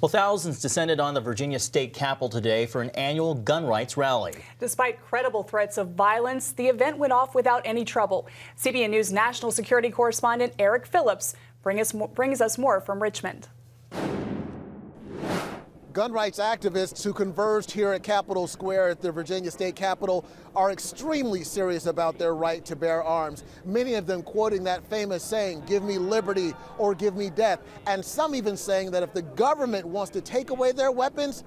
Well, thousands descended on the Virginia state capitol today for an annual gun rights rally. Despite credible threats of violence, the event went off without any trouble. CBN News national security correspondent Eric Phillips brings us more from Richmond. Gun rights activists who converged here at Capitol Square at the Virginia State Capitol are extremely serious about their right to bear arms. Many of them quoting that famous saying, "Give me liberty or give me death." And some even saying that if the government wants to take away their weapons,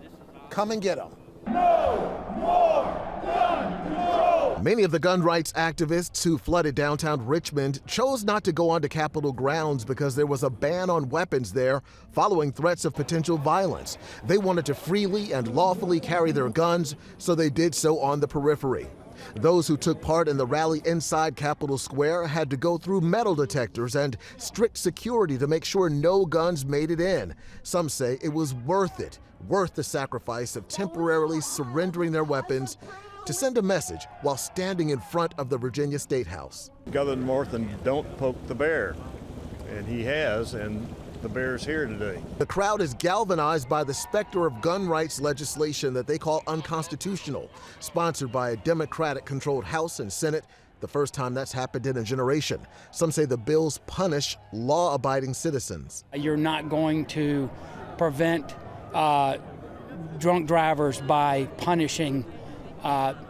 come and get them. No more gun control! Many of the gun rights activists who flooded downtown Richmond chose not to go onto Capitol grounds because there was a ban on weapons there following threats of potential violence. They wanted to freely and lawfully carry their guns, so they did so on the periphery. Those who took part in the rally inside Capitol Square had to go through metal detectors and strict security to make sure no guns made it in. Some say it was worth it, worth the sacrifice of temporarily surrendering their weapons to send a message while standing in front of the Virginia State House. Go north and don't poke the bear. And he has, and the bear's here today. The crowd is galvanized by the specter of gun rights legislation that they call unconstitutional, sponsored by a Democratic-controlled House and Senate, the first time that's happened in a generation. Some say the bills punish law-abiding citizens. You're not going to prevent drunk drivers by punishing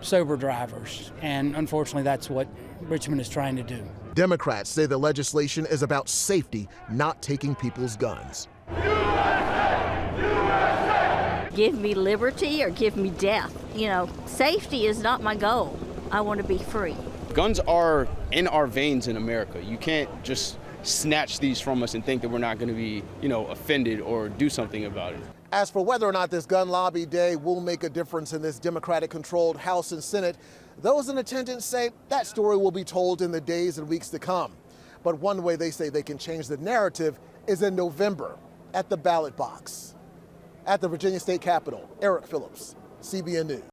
sober drivers, and unfortunately that's what Richmond is trying to do. Democrats say the legislation is about safety, not taking people's guns. USA! USA! Give me liberty or give me death. You know, safety is not my goal. I want to be free. Guns are in our veins in America. You can't just snatch these from us and think that we're not going to be, offended or do something about it. As for whether or not this gun lobby day will make a difference in this Democratic-controlled House and Senate, those in attendance say that story will be told in the days and weeks to come. But one way they say they can change the narrative is in November at the ballot box. At the Virginia State Capitol, Eric Phillips, CBN News.